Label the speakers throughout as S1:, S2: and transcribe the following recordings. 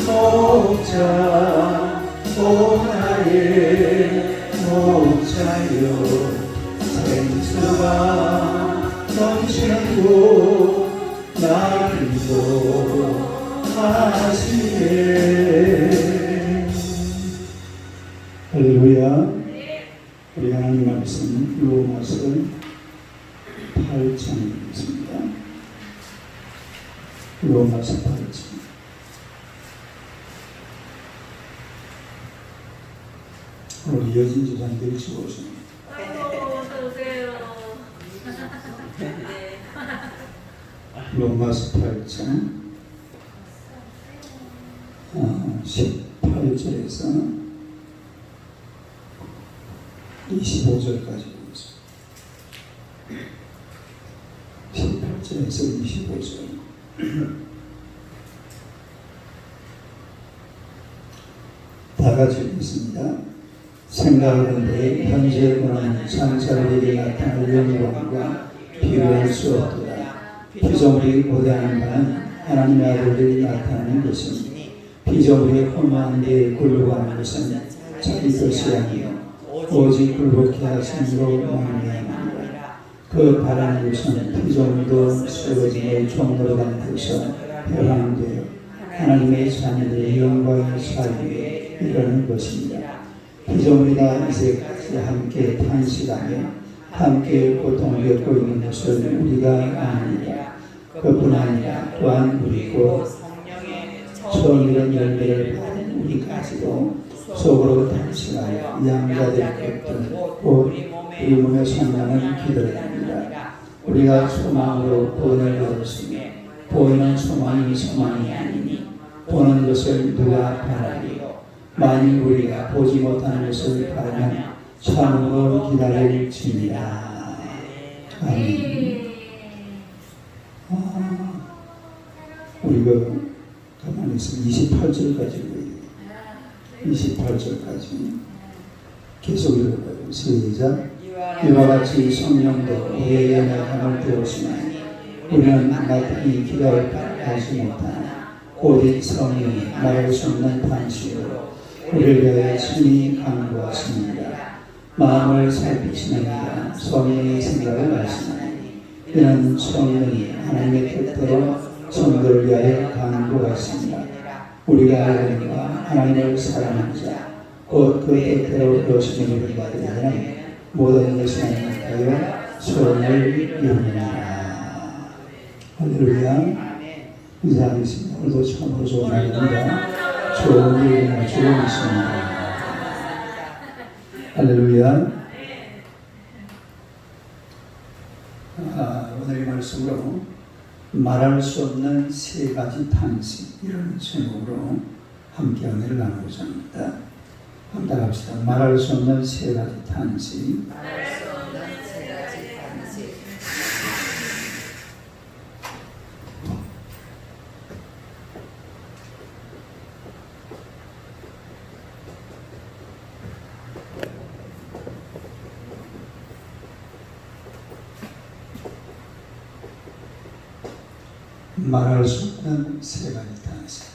S1: 목자 오 나의 목자여 생수가 넘치는 곳 나를 인도하시네. 할렐루야. 우리 하나님 말씀 로마서 8장입니다. 로마서 8장. 우리 여진 집사님들이 죽어오십니다.
S2: 아이고, 어서오세요.
S1: 로마서 8장 18절에서 25절까지 보겠습니다. 18절에서 25절. 다 같이 읽겠습니다. 생각하건대 현재 권한 창세일에 나타날 영광과 비교할 수 없도다. 피조물이 고대하는 바는 하나님의 아들이 나타나는 것이니 피조물이 허무한 데에 굴러가는 것은 자기 것이 아니요 오직 굴복케 하심으로 말미암으리라. 그 바라는 것은 피조물도 썩어짐의 종로로 가는 데서 변함되어 하나님의 자녀들의 영광을 살리에 이르는 것입니다. 피조물이가 이제까지 함께 탄식하며 함께 고통을 겪고 있는 것을 우리가 아느니라. 그뿐 아니라 또한 우리고 처음 이런 열매를 받은 우리까지도 속으로 탄식하여 양자 될 것들 곧 우리 몸의 성령을 기다립니다. 우리가 소망으로 구원을 받았으며 보이는 소망이 소망이 아니니 보는 것을 누가 바라리요. 만일 우리가 보지 못하는 것을 바라면 참으로 기다릴지니라. 아멘. 우리가 가만히 있으면 28절까지 28절까지 계속 읽어봐요. 시작. 이와 같이 성령도 우리의 연약함을 배우시나니 우리는 마땅히 기도할 바하지 못하나 오직 성령이 말할 수 없는 탄식으로 우리를 위하여 친히 간구하십니다. 마음을 살피시는 이가 성령의 생각을 아시나니 이는 성령이 하나님의 뜻대로 성도를 위하여 간구하십니다. 우리가 알거니와 하나님을 사랑하는 자 곧 그 뜻대로 그러시는 우리가 되려면 모든 것이 하나님께요 소원을 이루느니라. 할렐루야. 인사하겠습니다. 오늘도 참으로 좋은 날입니다. 좋은 일이나 좋은 있습니다. 할렐루야. 오늘의 말씀으로 말할 수 없는 세 가지 탄식, 이런 제목으로 함께 은혜를 나누고자 합니다. 함께 합시다. 말할 수 없는 세 가지 탄식. 말할 수 없는 세 가지 탄식.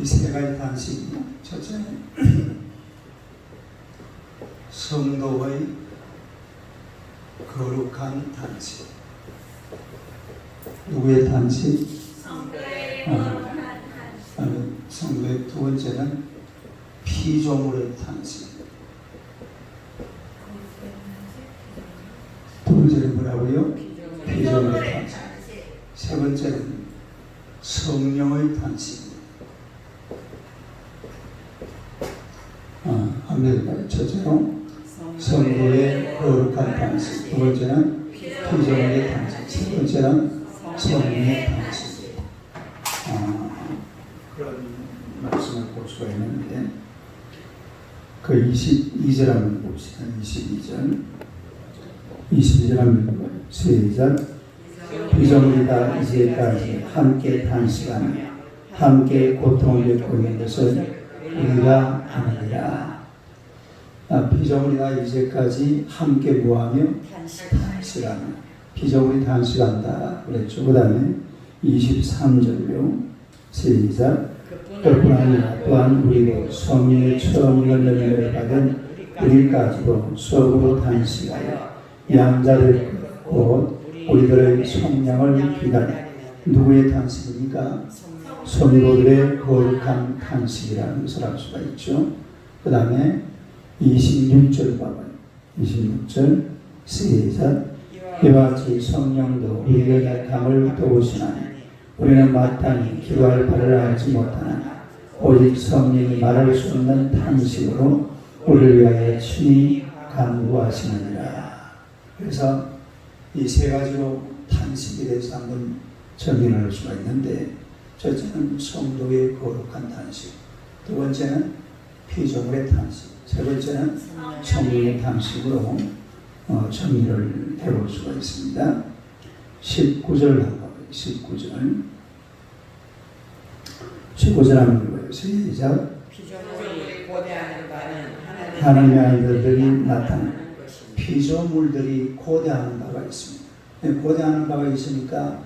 S1: 이 세 가지 탄식이 첫째, 성도의 거룩한 탄식. 누구의 탄식? 성도의 두 번째는 피조물의 탄식. 두 번째는 뭐라고요? 피조물의 탄식. 세 번째는 성령의 탄식. 한번 첫째로 성도의 거룩한 탄식, 두 번째는 피조물의 탄식, 세 번째는 성령의 탄식. 그런 말씀을 볼 수가 있는데 그 22절 한번 봅시다. 22절 한번 시작. 피조물이다 이제까지 함께 탄식하며 함께 고통을 겪고 있는 것을 우리가 아느니라. 피조물이다 이제까지 함께 뭐하며 탄식하며. 피조물이 탄식한다 그랬죠. 그 다음에 23절로 시작. 그뿐 아니라 또한 우리도 성령의 처음 익은 열매를 받은 우리까지도 속으로 단식하여 양자될 것 곧 우리들의 성령을 기다려. 누구의 단식입니까? 성도들의 거룩한 단식이라는 것을 알 수가 있죠. 그 다음에 26절 봐봐요. 26절 시작. 이와 같이 성령도 우리의 약함을 도우시나니 우리는 마땅히 기도할 바를 알지 못하나 오직 성령이 말할 수 없는 탄식으로 우리를 위하여 친히 간구하시느니라. 그래서 이 세 가지로 탄식에 대해서 한번 정의를 할 수가 있는데, 첫째는 성도의 거룩한 탄식, 두 번째는 피조물의 탄식, 세 번째는 성령의 탄식으로 정의를 해볼 수가 있습니다. 19절 한번 봐요. 19절 한번 읽어요. 시작.
S3: 피조물이 고대하는 바는
S1: 하나님의 아이들이 나타나는 피조물들이 고대하는 바가 있습니다. 고대하는 바가 있으니까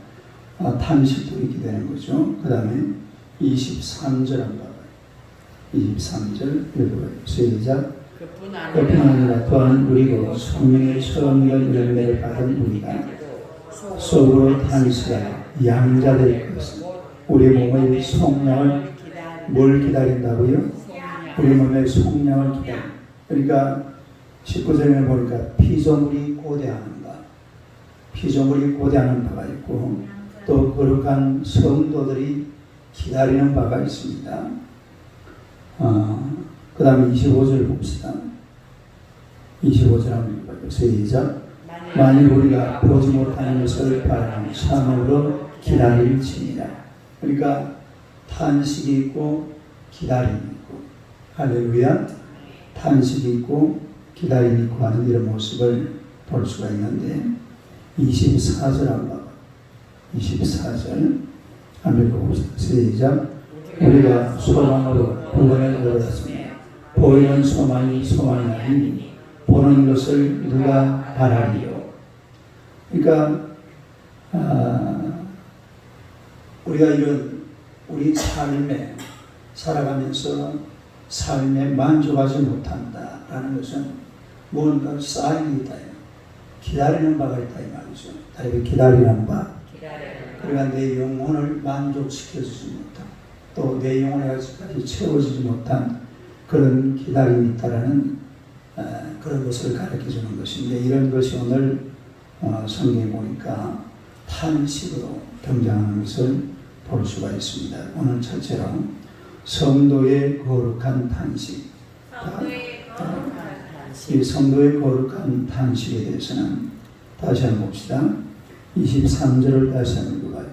S1: 탄식도 있게 되는 거죠. 그 다음에 23절 한번 봐요. 23절 읽어봐요. 시작.
S3: 그뿐
S1: 그뿐 아니라 또한 우리도 성령의 처음 익은 열매를 받은 우리가 속으로 탄식하여 양자될 것은 우리 몸의 성령을 뭘 기다린다고요? 우리 몸의 성령을 기다려. 그러니까 19절에 보니까 피조물이 고대하는 바, 피조물이 고대하는 바가 있고 또 거룩한 성도들이 기다리는 바가 있습니다. 그 다음에 25절 봅시다. 25절 한번 읽어요. 시작. 만일 우리가 보지 못하는 것을 바라는 참으로 기다릴지니라. 그러니까 탄식이 있고 기다림이 있고, 할렐루야, 탄식이 있고 기다림이 있고 하는 이런 모습을 볼 수가 있는데, 24절 한번 봐봐. 24절 한번 읽어봅시다. 시작. 우리가 소망으로 구원을 얻었으며 보이는 소망이 소망이 아니니 보는 것을 누가 바라리요. 그러니까 우리가 이런 우리 삶에 살아가면서 삶에 만족하지 못한다라는 것은 뭔가 쌓임이 있다. 기다리는 바가 있다 이 말이죠. 다시 기다리는 바. 그러니까 내 영혼을 만족시켜주지 못한, 또 내 영혼에 아직까지 채워지지 못한 그런 기다림이 있다라는 그런 것을 가르쳐주는 것인데, 이런 것이 오늘 성경에 보니까 탄식으로 등장하는 것을 볼 수가 있습니다. 오늘 첫째로 성도의 거룩한 탄식. 이 성도의 거룩한 탄식에 대해서는 다시 한번 봅시다. 23절을 다시 한번 읽어봐요.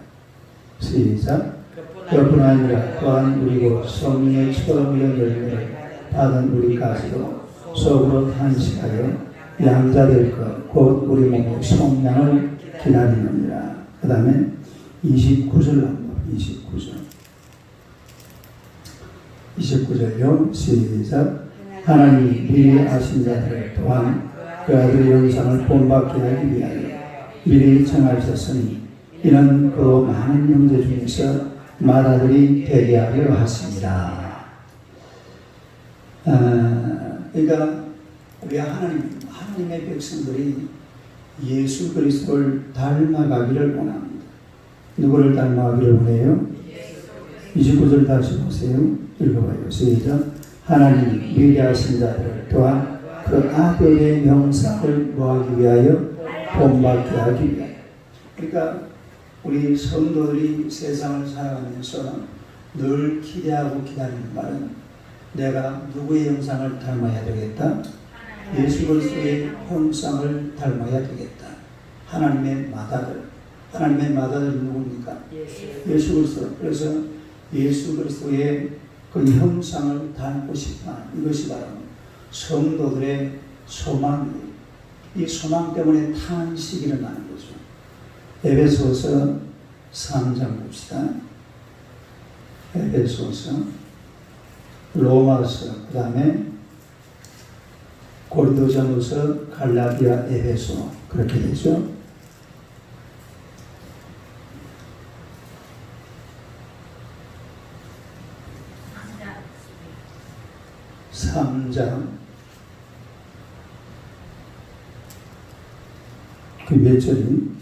S1: 시작. 그뿐 아니라 또한 우리고 성령의 처음 익은 열매를 받은 우리까지도 속으로 탄식하여 양자될 것 곧 우리 몸의 성량을 기다리느니라. 그 다음에 29절 한번 29절요. 시작. 하나님이 미리 아신 자들을 또한 그 아들의 영상을 본받게 하기 위하여 미리 정하셨으니 이는 그 많은 형제 중에서 맏아들이 되게 하려 하십니다. 그러니까 우리 하나님의 백성들이 예수 그리스도를 닮아가기를 원합니다. 누구를 닮아가기를 원해요? 29절 다시 보세요. 읽어봐요. 시작. 하나님이 미리 하신 자들 또한 그 아들의 명상을 뭐하기 위하여 본받게 하기 위하여. 그러니까 우리 성도들이 세상을 살아가면서 늘 기대하고 기다리는 말은 내가 누구의 형상을 닮아야 되겠다? 예수 그리스도의 형상을 닮아야 되겠다. 하나님의 맏아들. 하나님의 맏아들이 누굽니까? 예수 그리스도. 그래서 예수 그리스도의 그 형상을 닮고 싶어. 이것이 바로 성도들의 소망이에요. 이 소망 때문에 탄식이 일어나는 거죠. 에베소서 3장 봅시다. 에베소서, 로마서, 그 다음에 고린도전서, 갈라디아, 에베소 그렇게 되죠. 3장 그 몇 절이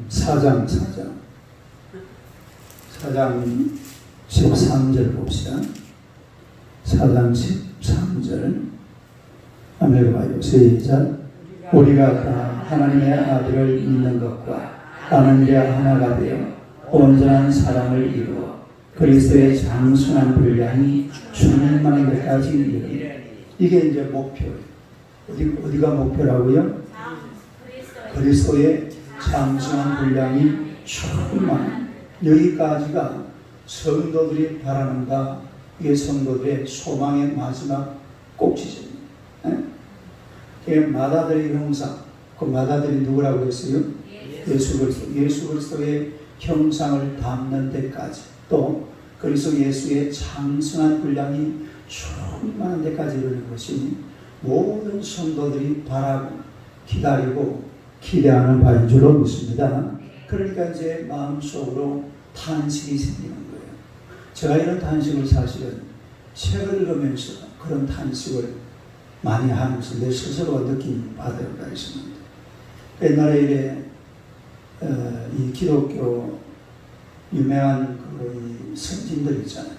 S1: 4장 13절 봅시다. 4장 13절 한번 읽어봐요. 시작. 우리가 다 하나님의 아들을 믿는 것과 아는 일 하나가 되어 온전한 사랑을 이루어 그리스도의 장순한 분량이 충만한 데까지 이르니. 이게 이제 목표예요. 어디가 목표라고요? 그리스도의 장순한 분량이 충만. 여기까지가 성도들이 바라는 바, 이게 성도들의 소망의 마지막 꼭지점입니다. 예? 마다들의 형상, 그 마다들이 누구라고 했어요? 예수 그리스도. 예수 그리스도의 형상을 담는 데까지, 또 그리스도 예수의 장순한 분량이 충만한 데까지 이르는 것이 모든 성도들이 바라고 기다리고 기대하는 바인 줄로 믿습니다. 그러니까 이제 마음속으로 탄식이 생기는 거예요. 제가 이런 탄식을 사실은 책을 읽으면서 그런 탄식을 많이 하면서 내 스스로가 느낀 바가 있습니다. 옛날에 이래 이 기독교 유명한 그 선진들 있잖아요.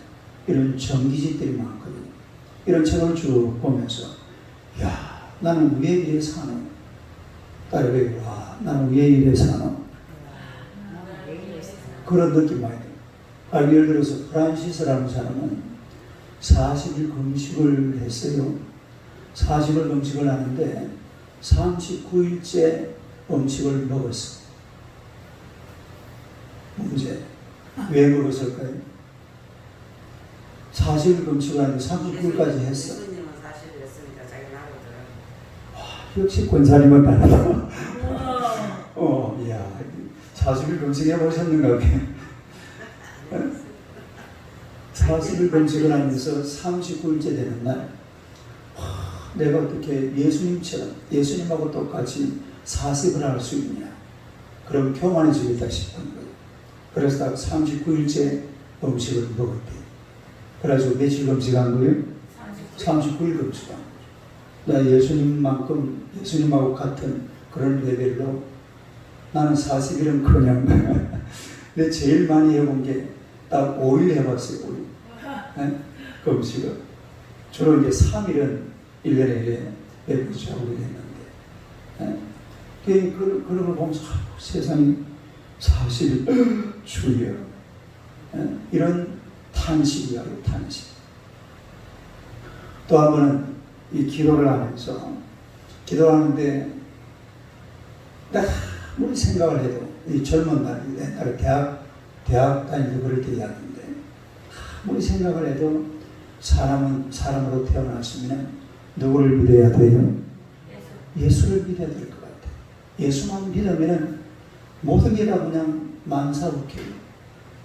S1: 이런 정기집들이 많거든요. 이런 책을 쭉 보면서, 야, 나는 왜 이래 사노? 딸에게, 와, 나는 왜 이래 사노? 그런 느낌 많이 들어요. 예를 들어서 프란시스라는 사람은 40일 금식을 했어요. 40일 금식을 하는데 39일째 음식을 먹었어. 문제. 왜 먹었을까요? 40일 금식을 하는데 39일까지 했어.
S3: 예수님은 사실 했으니까 자기 나거든.
S1: 역시 권사님은 다르다. 이야, 40일 금식해 보셨는가 보네. 40일 금식을 하면서 39일째 되는 날, 내가 어떻게 예수님처럼, 예수님하고 똑같이 40을 할 수 있냐. 그럼 교만해지겠다 싶은 거예요. 그래서 딱 39일째 음식을 먹었대. 그래가지고 며칠 금식한 거예요? 39일 금식한 거예요. 나 예수님만큼, 예수님하고 같은 그런 레벨로 나는 40일은 그냥 근데 제일 많이 해본 게 딱 5일 해봤어요. 5일. 네? 금식을. 주로 이제 3일은 1년에 이래 매부지 하고 했는데. 네? 그런 걸 보면서 세상이 40일 주여. 네? 이런 탄식이야, 탄식. 또 한 번은 이 기도를 하면서, 기도하는데 아무리 생각을 해도, 이 젊은 날, 옛날에 대학 다닐 때 그럴 때 이야기인데, 아무리 생각을 해도 사람은 사람으로 태어났으면 누구를 믿어야 돼요? 예수를 믿어야 될 것 같아요. 예수만 믿으면 모든 게 다 그냥 만사오케요.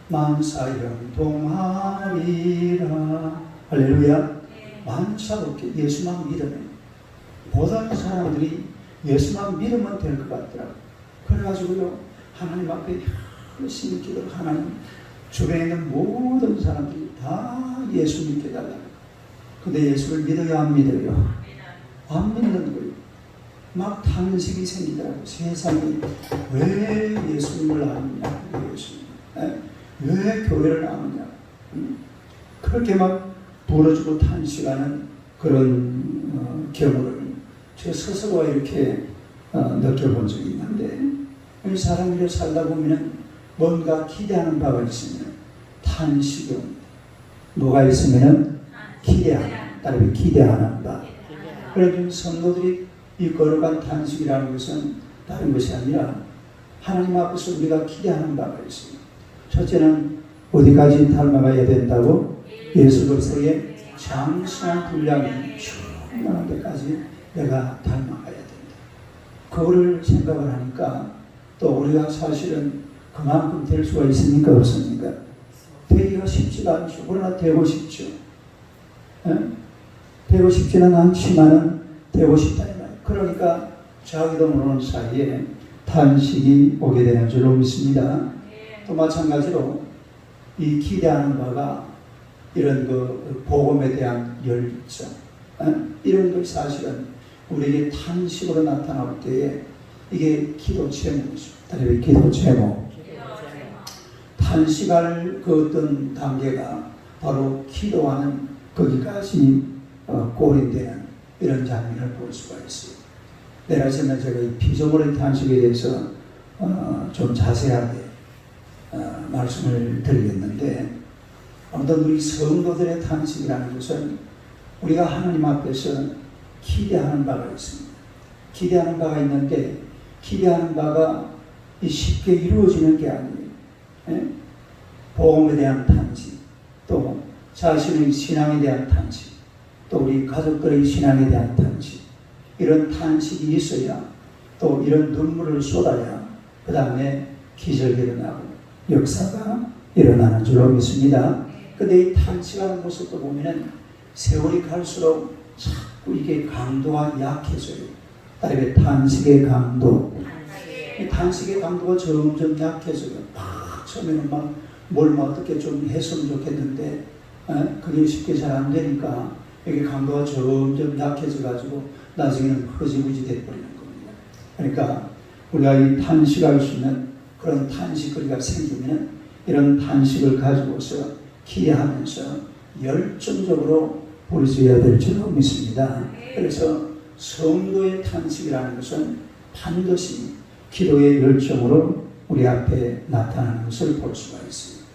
S1: 만사형통하리라. 할렐루야. 만사오케. 예수만 믿으면 모든 사람들이 예수만 믿으면 될 것 같더라고요. 그래가지고요, 하나님 앞에 열심히 기도를, 하나님 주변에 있는 모든 사람들이 다 예수 믿게 달라고. 근데 예수를 믿어요, 안 믿어요? 안 믿는 거예요. 막 탄식이 생기더라고요. 세상이 왜 예수님을 아느냐, 왜 교회를 아느냐. 그렇게 막 부러지고 탄식하는 그런 경우를 제 스스로가 이렇게 느껴본 적이 있는데, 사람들이 살다 보면 뭔가 기대하는 바가 있으면 탄식이 옵니다. 뭐가 있으면 기대하는, 따르게 기대하는 바. 그래서 성도들이 이 거룩한 탄식이라는 것은 다른 것이 아니라 하나님 앞에서 우리가 기대하는 바가 있습니다. 첫째는 어디까지 닮아가야 된다고? 예수 그리스도의 장수한 분량이 충만한 데까지 내가 닮아가야 된다. 그거를 생각을 하니까 또 우리가 사실은 그만큼 될 수가 있습니까? 없습니까? 되기가 쉽지가 않죠. 그러나 되고 싶죠. 되고 싶지는 않지만은 되고 싶다 이 말이에요. 그러니까 자기도 모르는 사이에 탄식이 오게 되는 줄로 믿습니다. 또 마찬가지로 이 기대하는 바가 이런 그 복음에 대한 열정, 이런 것 사실은 우리에게 탄식으로 나타날 때에 이게 기도 제목이죠. 기도 제목. 탄식할 그 어떤 단계가 바로 기도하는 거기까지 꼬린되는 이런 장면을 볼 수가 있어요. 내가 지금 제가 이 피조물의 탄식에 대해서 좀 자세하게 말씀을 드리겠는데, 아무튼 우리 성도들의 탄식이라는 것은 우리가 하나님 앞에서 기대하는 바가 있습니다. 기대하는 바가 있는데 기대하는 바가 쉽게 이루어지는 게 아니에요. 복음에 대한 탄식, 또 자신의 신앙에 대한 탄식, 또 우리 가족들의 신앙에 대한 탄식, 이런 탄식이 있어야 또 이런 눈물을 쏟아야 그 다음에 기적이 일어나고 역사가 일어나는 줄로 믿습니다. 근데 이 탄식하는 모습도 보면은 세월이 갈수록 자꾸 이게 강도가 약해져요. 다음에 탄식의 강도, 이 탄식의 강도가 점점 약해져요. 처음에는 뭘 어떻게 좀 했으면 좋겠는데 그게 쉽게 잘 안 되니까 이게 강도가 점점 약해져 가지고 나중에는 허지부지 돼버리는 겁니다. 그러니까 우리가 이 탄식할 수 있는 그런 탄식거리가 생기면 이런 탄식을 가지고서 기대하면서 열정적으로 부르짖어야 될 줄로 믿습니다. 그래서 성도의 탄식이라는 것은 반드시 기도의 열정으로 우리 앞에 나타나는 것을 볼 수가 있습니다.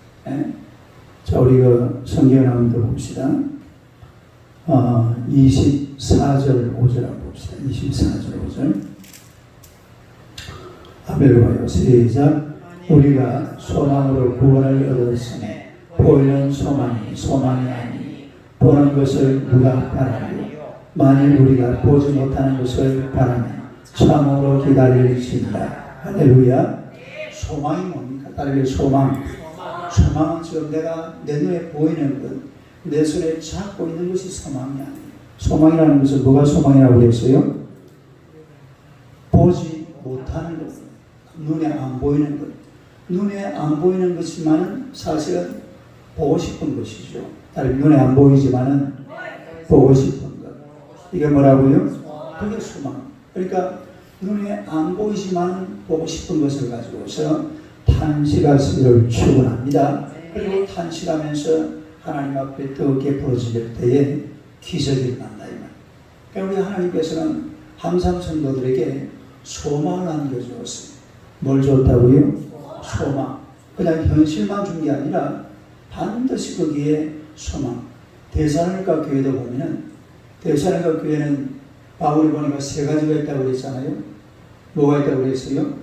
S1: 자, 우리가 성경을 한번 더 봅시다. 24절 5절 한번 봅시다. 24절 5절. 한번 봐요. 시작. 우리가 소망으로 구원을 얻었으니 보이는 소망이 아니니 보는 것을 누가 바라리요. 만일 우리가 보지 못하는 것을 바라면 참으로 기다릴지니라. 할렐루야. 소망이 뭡니까? 다른 소망은 지금 내가 내 눈에 보이는 것, 내 손에 잡고 있는 것이 소망이 아니에요. 소망이라는 것은 뭐가 소망이라고 그랬어요? 보지 못하는 것, 눈에 안 보이는 것. 눈에 안 보이는 것이지만 사실은 보고 싶은 것이죠. 다른 눈에 안 보이지만은 보고 싶은 것. 이게 뭐라고요? 그게 소망. 그러니까 눈에 안 보이지만 보고 싶은 것을 가지고서 탄식하시기를 축원합니다. 그리고 탄식하면서 하나님 앞에 뜨겁게 부르짖을 때에 기적이 일어난다. 그러니까 우리 하나님께서는 항상 성도들에게 소망을 안겨주었어요. 뭘 줬다고요? 소망. 그냥 현실만 준 게 아니라 반드시 거기에 소망. 데살로니가 교회도 보면은 데살로니가 교회는 바울이 보니까 세 가지가 있다고 그랬잖아요. 뭐가 있다고 그랬어요?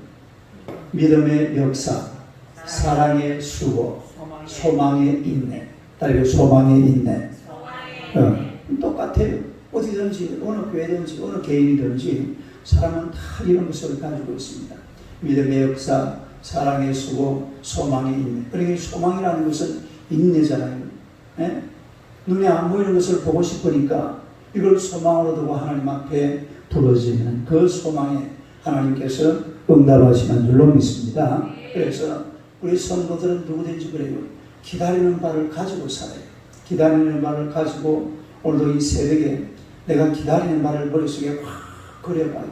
S1: 믿음의 역사, 사랑의 수고, 소망의 인내. 다른 소망의 인내. 똑같아요. 어디든지 어느 교회든지 어느 개인이든지 사람은 다 이런 것을 가지고 있습니다. 믿음의 역사, 사랑의 수고, 소망의 인내. 그러니까 소망이라는 것은 인내잖아요. 눈에 안 보이는 것을 보고 싶으니까 이걸 소망으로 두고 하나님 앞에 부르짖는 그 소망에 하나님께서 응답하시는 줄로 믿습니다. 그래서 우리 성도들은 누구든지 그래요. 기다리는 바를 가지고 살아요. 기다리는 바를 가지고 오늘도 이 새벽에 내가 기다리는 바를 머릿속에 확 그려봐요.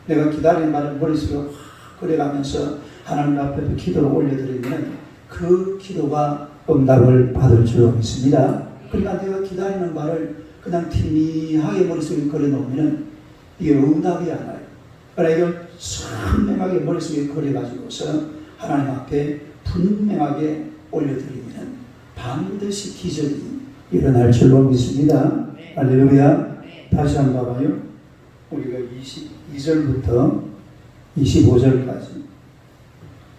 S1: 내가 기다리는 바를 머릿속에 확 그려가면서 하나님 앞에 기도를 올려드리면 그 기도가 응답을 받을 줄로 믿습니다. 그러니까 내가 기다리는 바를 그냥 티미하게 머릿속에 그려놓으면 이게 응답이 안 와요. 그러나 이걸 선명하게 머릿속에 그려가지고서 하나님 앞에 분명하게 올려드리면 반드시 기적이 일어날 줄로 믿습니다. 할렐루야. 다시 한번 봐봐요. 우리가 22절부터 25절까지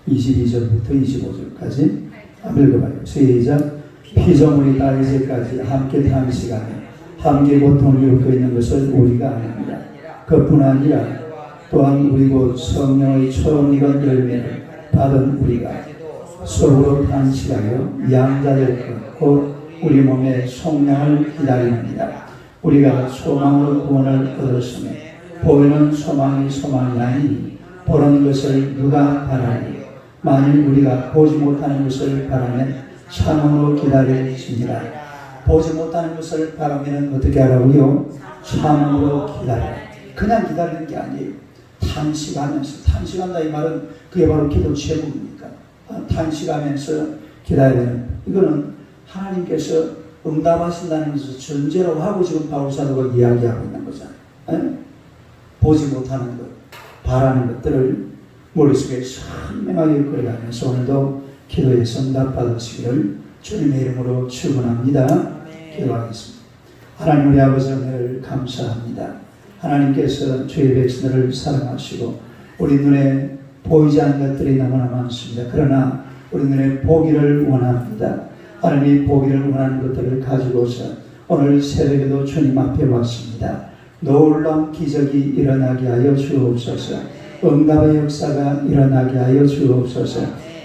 S1: 22절부터 25절까지 한번 읽어봐요. 시작. 피조물이 다 이제까지 함께 탄식하며 함께 고통을 겪고 있는 것을 우리가 압니다. 그뿐 아니라 또한 우리 곧 성령의 처음 익은 열매를 받은 우리가 속으로 탄식하여 양자될 것 우리 몸의 속량을 기다립니다. 우리가 소망으로 구원을 얻었으며 보이는 소망이 아니니 보는 것을 누가 바라리요? 만일 우리가 보지 못하는 것을 바라면 참음으로 기다릴지니라. 보지 못하는 것을 바라면 어떻게 하라고요? 참음으로 기다려. 그냥 기다리는 게 아니에요. 탄식하면서, 탄식한다 이 말은 그게 바로 기도 제목입니까? 탄식하면서 기다리는, 이거는 하나님께서 응답하신다는 것을 전제로 하고 지금 바울 사도가 이야기하고 있는 거잖아요. 보지 못하는 것, 바라는 것들을 머릿속에 선명하게 그려가면서 오늘도 기도에서 응답받으시기를 주님의 이름으로 축원합니다. 기도하겠습니다. 하나님 우리 아버지 은혜를 감사합니다. 하나님께서 주의 백성들을 사랑하시고 우리 눈에 보이지 않는 것들이 너무나 많습니다. 그러나 우리 눈에 보기를 원합니다. 하나님이 보기를 원하는 것들을 가지고서 오늘 새벽에도 주님 앞에 왔습니다. 놀라운 기적이 일어나게 하여 주옵소서. 응답의 역사가 일어나게 하여 주옵소서.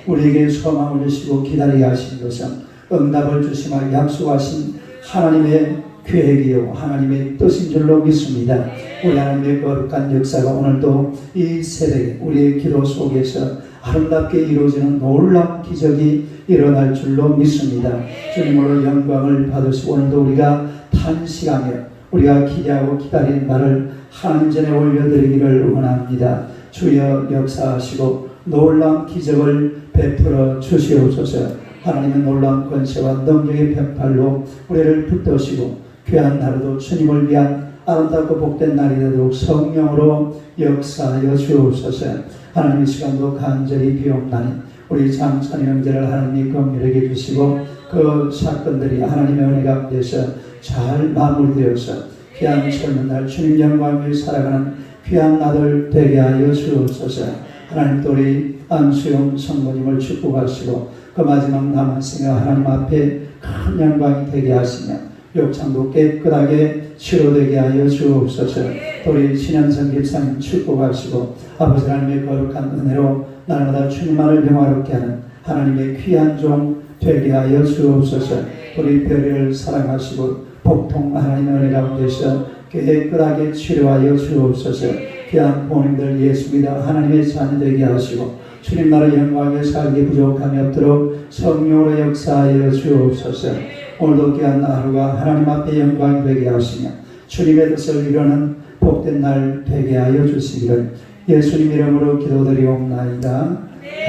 S1: 우리에게 소망을 주시고 기다리게 하신 것은 응답을 주심을 약속하신 하나님의 계획이요 하나님의 뜻인 줄로 믿습니다. 우리 하나님의 거룩한 역사가 오늘도 이 새벽에 우리의 기도 속에서 아름답게 이루어지는 놀라운 기적이 일어날 줄로 믿습니다. 주님으로 영광을 받으시고 오늘도 우리가 탄식하며 우리가 기대하고 기다리는 바를 하나님 전에 올려드리기를 원합니다. 주여 역사하시고 놀라운 기적을 베풀어 주시옵소서. 하나님의 놀라운 권세와 능력의 편팔로 우리를 붙드시고 귀한 하루도 주님을 위한 아름답고 복된 날이 되도록 성령으로 역사하여 주옵소서. 하나님 이 시간도 간절히 비옵나니 우리 장찬 형제를 하나님이 긍휼하게 주시고 그 사건들이 하나님의 은혜 가운데서 잘 마무리되어서 귀한 설문날 주님 영광 위에 살아가는 귀한 아들 되게 하여 주옵소서. 하나님 또 우리 안수영 성모님을 축복하시고 그 마지막 남은 생애 하나님 앞에 큰 영광이 되게 하시며 욕창도 깨끗하게 치료되게 하여 주옵소서. 또 우리 신현성 집사님 축복하시고 아버지 하나님의 거룩한 은혜로 날마다 주님만을 영화롭게 하는 하나님의 귀한 종 되게 하여 주옵소서. 우리 별이를 사랑하시고 복통 하나님의 은혜 가운데서 깨끗하게 치료하여 주옵소서. 귀한 부모님들 예수 믿어 하나님의 자녀 되게 하시고 주님 나라 영광에 살기 부족함이 없도록 성령으로 역사하여 주옵소서. 오늘도 귀한 하루가 하나님 앞에 영광이 되게 하시며 주님의 뜻을 이루는 복된 날 되게 하여 주시기를 예수님 이름으로 기도드리옵나이다.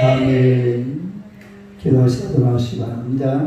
S1: 아멘. 기도하시도록 하시기 바랍니다.